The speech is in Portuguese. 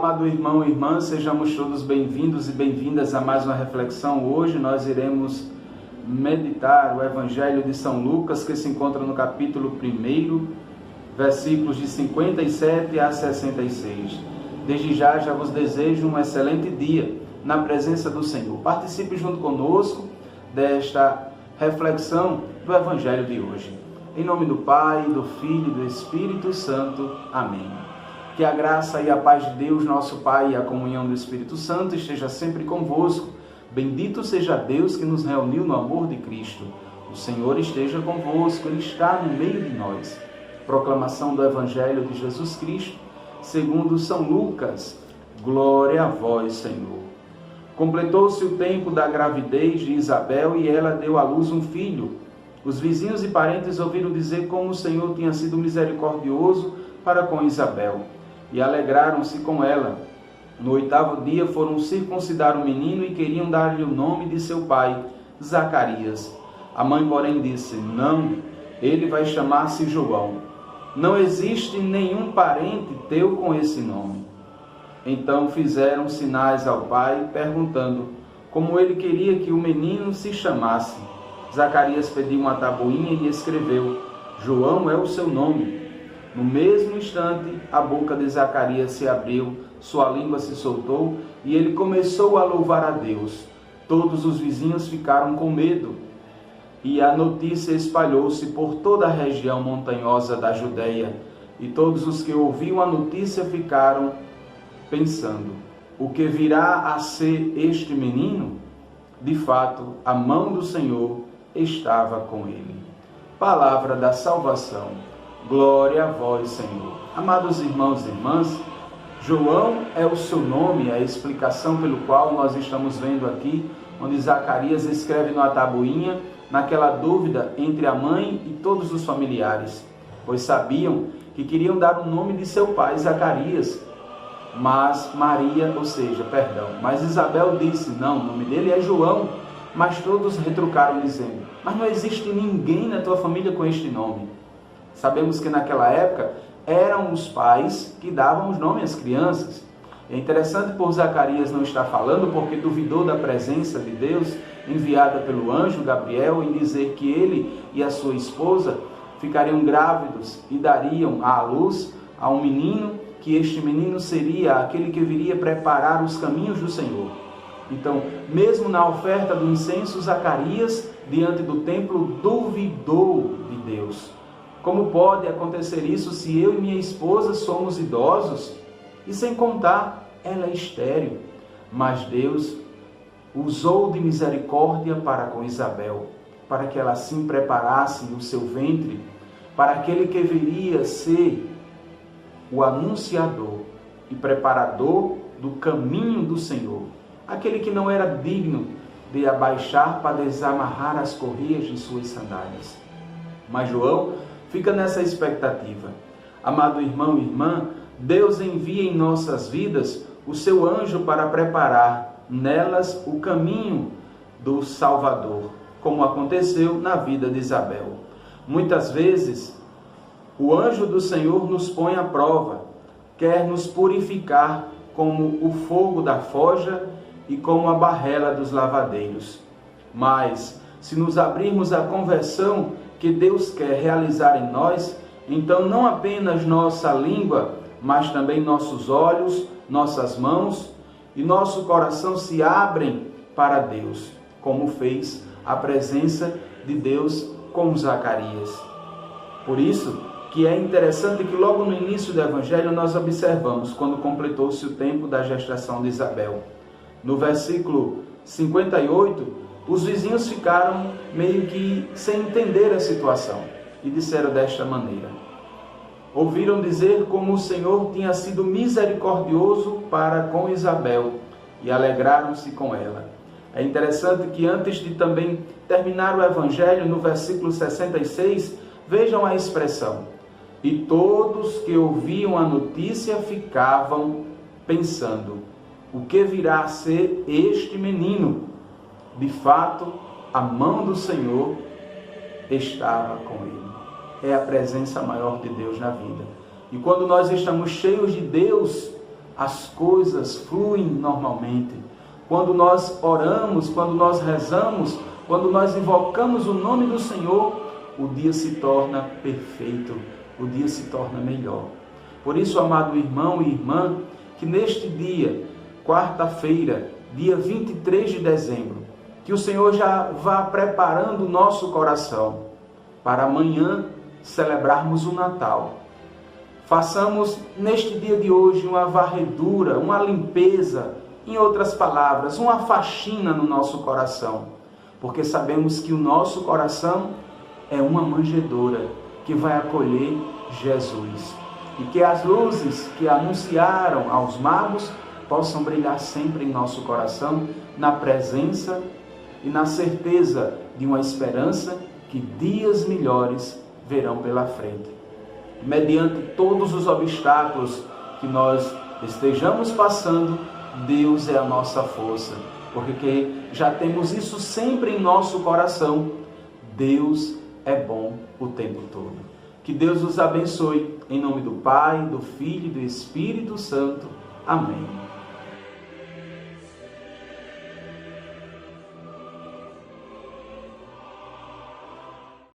amado irmão e irmã, sejamos todos bem-vindos e bem-vindas a mais uma reflexão. Hoje nós iremos meditar o Evangelho de São Lucas, que se encontra no capítulo 1, versículos de 57 a 66. Desde já vos desejo um excelente dia na presença do Senhor. Participe junto conosco desta reflexão do Evangelho de hoje. Em nome do Pai, do Filho e do Espírito Santo. Amém. Que a graça e a paz de Deus, nosso Pai, e a comunhão do Espírito Santo esteja sempre convosco. Bendito seja Deus que nos reuniu no amor de Cristo. O Senhor esteja convosco, Ele está no meio de nós. Proclamação do Evangelho de Jesus Cristo, segundo São Lucas. Glória a vós, Senhor. Completou-se o tempo da gravidez de Isabel e ela deu à luz um filho. Os vizinhos e parentes ouviram dizer como o Senhor tinha sido misericordioso para com Isabel e alegraram-se com ela. No 8º dia foram circuncidar o menino e queriam dar-lhe o nome de seu pai, Zacarias. A mãe, porém, disse: não, ele vai chamar-se João. Não existe nenhum parente teu com esse nome. Então fizeram sinais ao pai, perguntando como ele queria que o menino se chamasse. Zacarias pediu uma tabuinha e escreveu: João é o seu nome. No mesmo instante, a boca de Zacarias se abriu, sua língua se soltou e ele começou a louvar a Deus. Todos os vizinhos ficaram com medo e a notícia espalhou-se por toda a região montanhosa da Judeia. E todos os que ouviam a notícia ficaram pensando: o que virá a ser este menino? De fato, a mão do Senhor estava com ele. Palavra da salvação. Glória a vós, Senhor. Amados irmãos e irmãs, João é o seu nome, a explicação pelo qual nós estamos vendo aqui, onde Zacarias escreve numa tabuinha, naquela dúvida entre a mãe e todos os familiares, pois sabiam que queriam dar o nome de seu pai, Zacarias, mas Isabel disse: não, o nome dele é João. Mas todos retrucaram dizendo: mas não existe ninguém na tua família com este nome. Sabemos que naquela época eram os pais que davam os nomes às crianças. É interessante por Zacarias não estar falando, porque duvidou da presença de Deus enviada pelo anjo Gabriel em dizer que ele e a sua esposa ficariam grávidos e dariam à luz a um menino, que este menino seria aquele que viria preparar os caminhos do Senhor. Então, mesmo na oferta do incenso, Zacarias, diante do templo, duvidou de Deus. Como pode acontecer isso se eu e minha esposa somos idosos? E sem contar, ela é estéril. Mas Deus usou de misericórdia para com Isabel, para que ela assim preparasse o seu ventre para aquele que viria ser o anunciador e preparador do caminho do Senhor. Aquele que não era digno de abaixar para desamarrar as correias de suas sandálias. Mas João fica nessa expectativa. Amado irmão e irmã, Deus envia em nossas vidas o seu anjo para preparar nelas o caminho do Salvador, como aconteceu na vida de Isabel. Muitas vezes, o anjo do Senhor nos põe à prova, quer nos purificar como o fogo da forja e como a barrela dos lavadeiros. Mas, se nos abrirmos à conversão que Deus quer realizar em nós, então não apenas nossa língua, mas também nossos olhos, nossas mãos e nosso coração se abrem para Deus, como fez a presença de Deus com Zacarias. Por isso que é interessante que logo no início do Evangelho nós observamos quando completou-se o tempo da gestação de Isabel. No versículo 58, os vizinhos ficaram meio que sem entender a situação e disseram desta maneira: ouviram dizer como o Senhor tinha sido misericordioso para com Isabel e alegraram-se com ela. É interessante que antes de também terminar o Evangelho, no versículo 66, vejam a expressão: e todos que ouviam a notícia ficavam pensando: o que virá a ser este menino? De fato, a mão do Senhor estava com ele. É a presença maior de Deus na vida. E quando nós estamos cheios de Deus, as coisas fluem normalmente. Quando nós oramos, quando nós rezamos, quando nós invocamos o nome do Senhor, o dia se torna perfeito, o dia se torna melhor. Por isso, amado irmão e irmã, que neste dia, quarta-feira, dia 23 de dezembro, que o Senhor já vá preparando o nosso coração para amanhã celebrarmos o Natal. Façamos neste dia de hoje uma varredura, uma limpeza, em outras palavras, uma faxina no nosso coração, porque sabemos que o nosso coração é uma manjedoura que vai acolher Jesus. E que as luzes que anunciaram aos magos possam brilhar sempre em nosso coração, na presença e na certeza de uma esperança que dias melhores verão pela frente. Mediante todos os obstáculos que nós estejamos passando, Deus é a nossa força, porque já temos isso sempre em nosso coração. Deus é bom o tempo todo. Que Deus os abençoe, em nome do Pai, do Filho e do Espírito Santo. Amém.